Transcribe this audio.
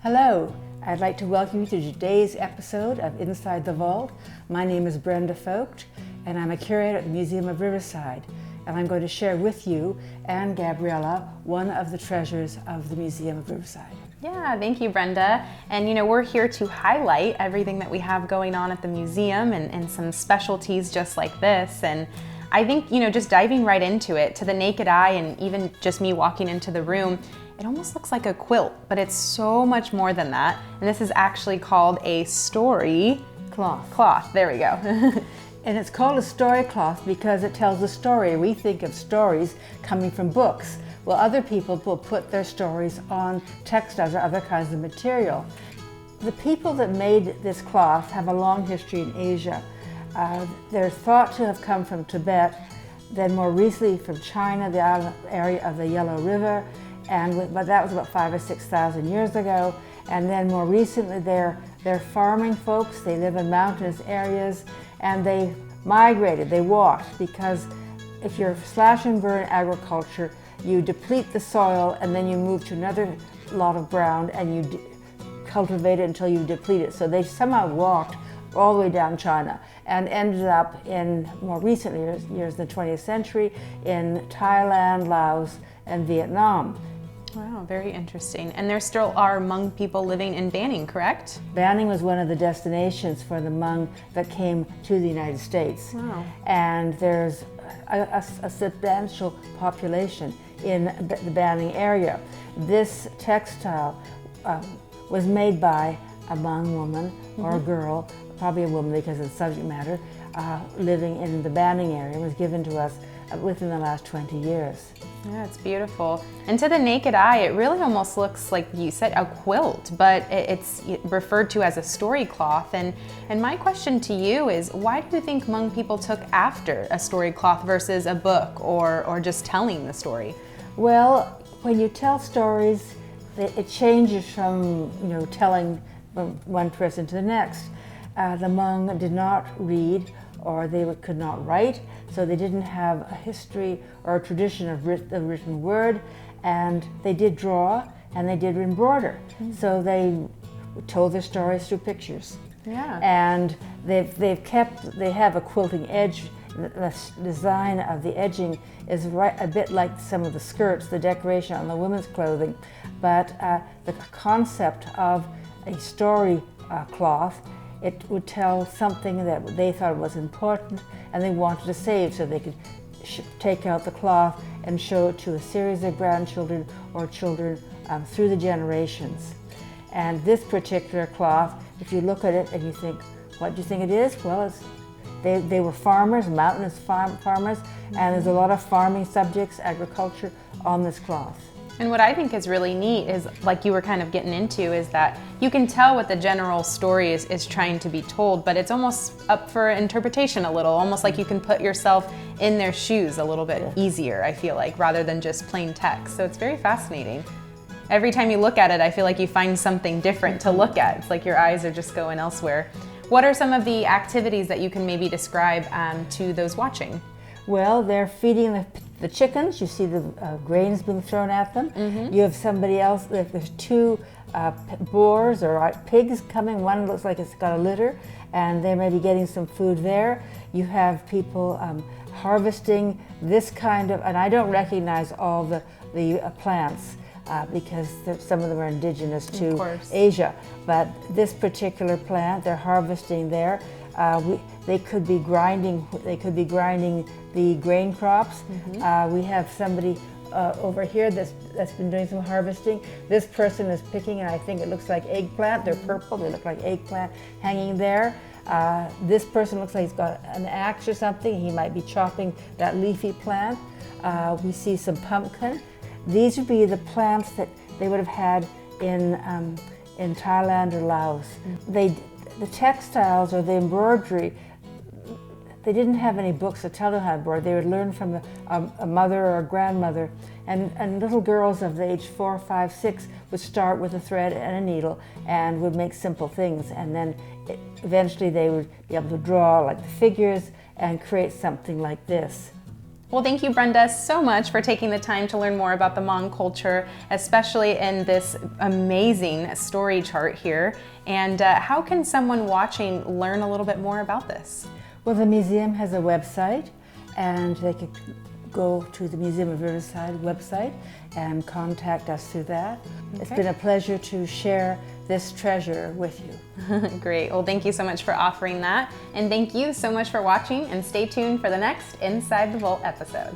Hello, I'd like to welcome you to today's episode of Inside the Vault. My name is Brenda Vogt, and I'm a curator at the Museum of Riverside. And I'm going to share with you and Gabriella one of the treasures of the Museum of Riverside. Yeah, thank you, Brenda. And we're here to highlight everything that we have going on at the museum and some specialties just like this. And I think, just diving right into it, to the naked eye and even just me walking into the room, it almost looks like a quilt, but it's so much more than that. And this is actually called a story cloth. There we go. And it's called a story cloth because it tells a story. We think of stories coming from books. Well, other people will put their stories on textiles or other kinds of material. The people that made this cloth have a long history in Asia. They're thought to have come from Tibet, then more recently from China, the area of the Yellow River, but that was about 5,000 or 6,000 years ago. And then more recently, they're farming folks. They live in mountainous areas, and they migrated. They walked because if you're slash and burn agriculture, you deplete the soil, and then you move to another lot of ground, and you cultivate it until you deplete it. So they somehow walked all the way down China and ended up in more recent years in the 20th century in Thailand, Laos, and Vietnam. Wow, very interesting. And there still are Hmong people living in Banning, correct? Banning was one of the destinations for the Hmong that came to the United States. Wow. And there's a substantial population in the Banning area. This textile was made by a Hmong woman or a girl, probably a woman because of the subject matter, living in the Banning area. It was given to us within the last 20 years. Yeah, it's beautiful. And to the naked eye, it really almost looks like you said a quilt, but it's referred to as a story cloth. And my question to you is, why do you think Hmong people took after a story cloth versus a book or just telling the story? Well, when you tell stories, it changes from telling from one person to the next. The Hmong did not read or they could not write, so they didn't have a history or a tradition of the written word, and they did draw and they did embroider. So they told their stories through pictures. Yeah. And they have a quilting edge. The design of the edging is a bit like some of the skirts, the decoration on the women's clothing, but the concept of a story cloth, it would tell something that they thought was important and they wanted to save, so they could take out the cloth and show it to a series of grandchildren or children through the generations. And this particular cloth, if you look at it and you think, what do you think it is? Well, they were farmers, mountainous farmers, and there's a lot of farming subjects, agriculture on this cloth. And what I think is really neat is, like you were kind of getting into, is that you can tell what the general story is trying to be told, but it's almost up for interpretation a little, almost like you can put yourself in their shoes a little bit easier, I feel like, rather than just plain text. So it's very fascinating. Every time you look at it, I feel like you find something different to look at. It's like your eyes are just going elsewhere. What are some of the activities that you can maybe describe to those watching? Well, they're feeding the chickens. You see the grains being thrown at them. You have somebody else, there's two boars or pigs coming. One looks like it's got a litter, and they may be getting some food there. You have people harvesting this kind of, and I don't recognize all the plants because some of them are indigenous to Asia, but this particular plant, they're harvesting there. They could be grinding the grain crops. We have somebody over here that's been doing some harvesting. This person is picking, and I think it looks like eggplant. They're purple, they look like eggplant hanging there. This person looks like he's got an axe or something. He might be chopping that leafy plant. We see some pumpkin. These would be the plants that they would have had in Thailand or Laos. The textiles or the embroidery, they didn't have any books to tell them how to embroider. They would learn from a mother or a grandmother. And little girls of the age 4, 5, 6 would start with a thread and a needle and would make simple things. And then eventually they would be able to draw like the figures and create something like this. Well, thank you, Brenda, so much for taking the time to learn more about the Hmong culture, especially in this amazing story chart here. And how can someone watching learn a little bit more about this? Well, the museum has a website, and they could go to the Museum of Riverside website and contact us through that. Okay. It's been a pleasure to share this treasure with you. Great. Well, thank you so much for offering that. And thank you so much for watching, and stay tuned for the next Inside the Vault episode.